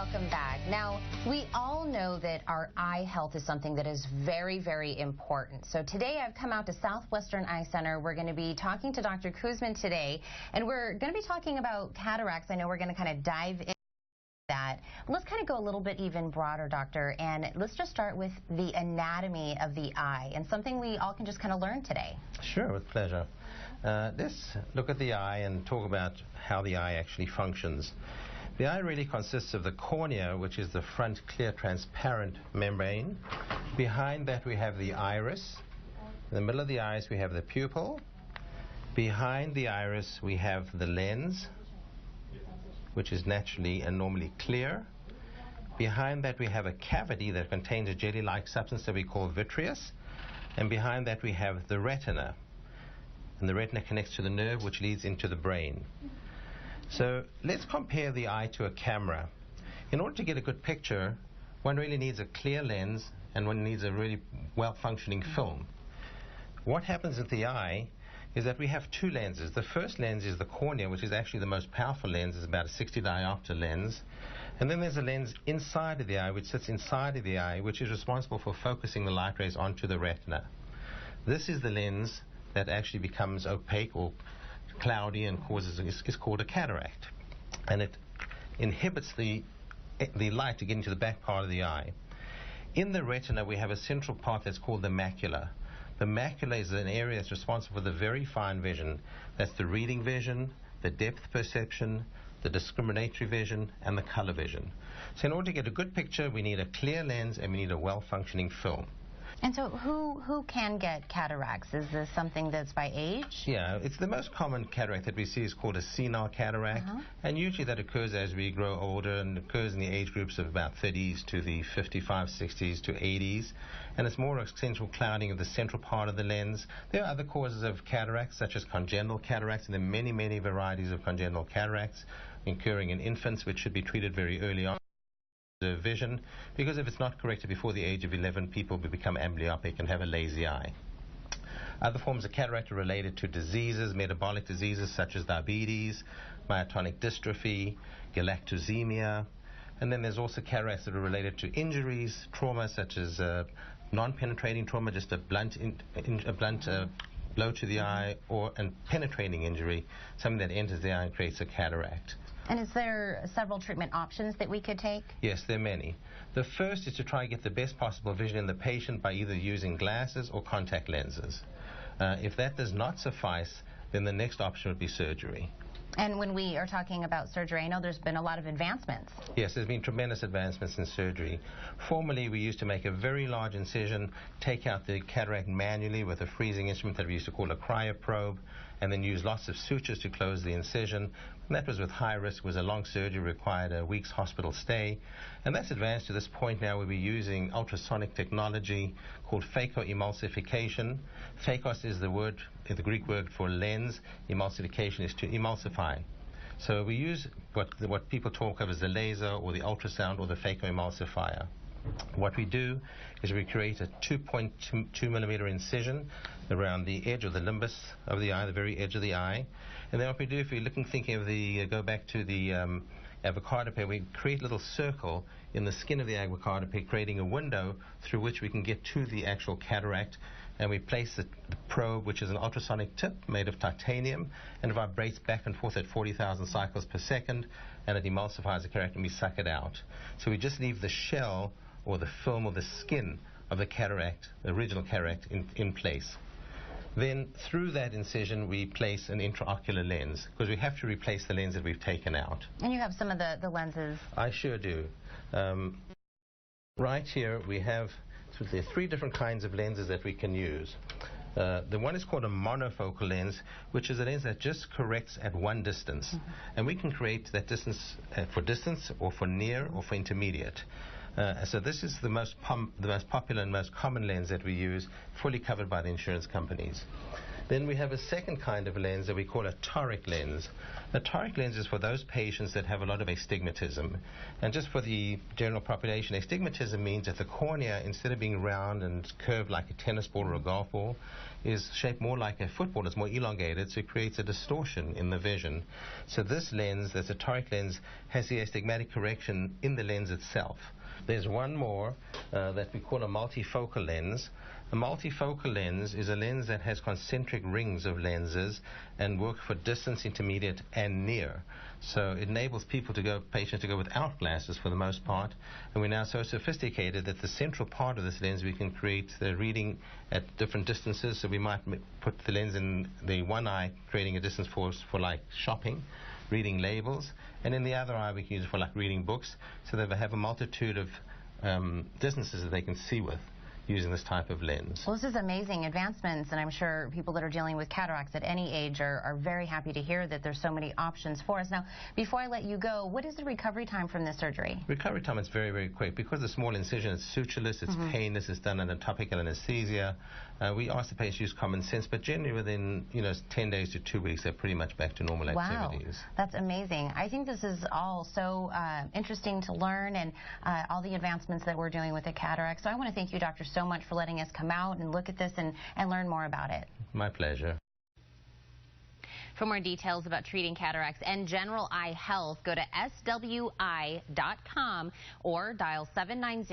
welcome back. Now, we all know that our eye health is something that is very, very important. So today I've come out to Southwestern Eye Center. We're going to be talking to Dr. Kusman today, and we're going to be talking about cataracts. I know we're going to kind of dive into that. Let's kind of go a little bit even broader, doctor, and let's just start with the anatomy of the eye, and something we all can just kind of learn today. Sure, with pleasure. Let's look at the eye and talk about how the eye actually functions. The eye really consists of the cornea, which is the front clear transparent membrane. Behind that we have the iris. In the middle of the iris we have the pupil. Behind the iris we have the lens, which is naturally and normally clear. Behind that we have a cavity that contains a jelly-like substance that we call vitreous. And behind that we have the retina. And the retina connects to the nerve, which leads into the brain. So let's compare the eye to a camera. In order to get a good picture, one really needs a clear lens and one needs a really well-functioning film. What happens with the eye is that we have two lenses. The first lens is the cornea, which is actually the most powerful lens. It's about a 60 diopter lens. And then there's a lens inside of the eye, which sits inside of the eye, which is responsible for focusing the light rays onto the retina. This is the lens that actually becomes opaque or cloudy and is called a cataract, and it inhibits the light to get into the back part of the eye. In the retina we have a central part that's called the macula. The macula is an area that's responsible for the very fine vision. That's the reading vision, the depth perception, the discriminatory vision, and the color vision. So in order to get a good picture we need a clear lens and we need a well-functioning film. And so who can get cataracts? Is this something that's by age? Yeah, it's the most common cataract that we see is called a senile cataract. And usually that occurs as we grow older and occurs in the age groups of about 30s to the 55, 60s to 80s. And it's more essential clouding of the central part of the lens. There are other causes of cataracts such as congenital cataracts, and there are many, many varieties of congenital cataracts occurring in infants, which should be treated very early on. Vision, because if it's not corrected before the age of 11, people will become amblyopic and have a lazy eye. Other forms of cataract are related to diseases, metabolic diseases such as diabetes, myotonic dystrophy, galactosemia, and then there's also cataracts that are related to injuries, trauma such as non-penetrating trauma, just a blunt blow to the eye, or a penetrating injury, something that enters the eye and creates a cataract. And is there several treatment options that we could take? Yes, there are many. The first is to try and get the best possible vision in the patient by either using glasses or contact lenses. If that does not suffice, then the next option would be surgery. And when we are talking about surgery, I know there's been a lot of advancements. Yes, there's been tremendous advancements in surgery. Formerly, we used to make a very large incision, take out the cataract manually with a freezing instrument that we used to call a cryoprobe, and then use lots of sutures to close the incision. And that was with high risk, was a long surgery, required a week's hospital stay. And that's advanced to this point now where we're using ultrasonic technology called phacoemulsification. Phakos is the Greek word for lens. Emulsification is to emulsify. So we use what people talk of as the laser or the ultrasound or the phacoemulsifier. What we do is we create a 2.2 millimeter incision around the edge of the limbus of the eye, the very edge of the eye. And then what we do, if we're thinking of go back to the avocado pear, we create a little circle in the skin of the avocado pear, creating a window through which we can get to the actual cataract. And we place the probe, which is an ultrasonic tip made of titanium, and it vibrates back and forth at 40,000 cycles per second, and it emulsifies the cataract, and we suck it out. So we just leave the shell or the film or the skin of the cataract, the original cataract, in place. Then through that incision we place an intraocular lens, because we have to replace the lens that we've taken out. And you have some of the lenses. I sure do. Right here we have, so there are three different kinds of lenses that we can use. The one is called a monofocal lens, which is a lens that just corrects at one distance. And we can create that distance for distance or for near or for intermediate. So this is the most popular and most common lens that we use, fully covered by the insurance companies. Then we have a second kind of lens that we call a toric lens. A toric lens is for those patients that have a lot of astigmatism. And just for the general population, astigmatism means that the cornea, instead of being round and curved like a tennis ball or a golf ball, is shaped more like a football. It's more elongated, so it creates a distortion in the vision. So this lens, that's a toric lens, has the astigmatic correction in the lens itself. There's one more that we call a multifocal lens. A multifocal lens is a lens that has concentric rings of lenses and work for distance, intermediate, and near. So it enables patients to go without glasses for the most part. And we're now so sophisticated that the central part of this lens, we can create the reading at different distances. So we might put the lens in the one eye, creating a distance for like shopping, reading labels, and in the other eye we can use it for like reading books, so that they have a multitude of distances that they can see with using this type of lens. Well, this is amazing advancements, and I'm sure people that are dealing with cataracts at any age are very happy to hear that there's so many options for us. Now, before I let you go, what is the recovery time from this surgery? Recovery time is very, very quick. Because the small incision is sutureless, it's painless, it's done under topical anesthesia. We ask the patient to use common sense, but generally within 10 days to 2 weeks, they're pretty much back to normal activities. Wow, that's amazing. I think this is all so interesting to learn, and all the advancements that we're doing with the cataract. So I want to thank you, Doctor, so much for letting us come out and look at this and learn more about it. My pleasure. For more details about treating cataracts and general eye health, go to swi.com or dial 790.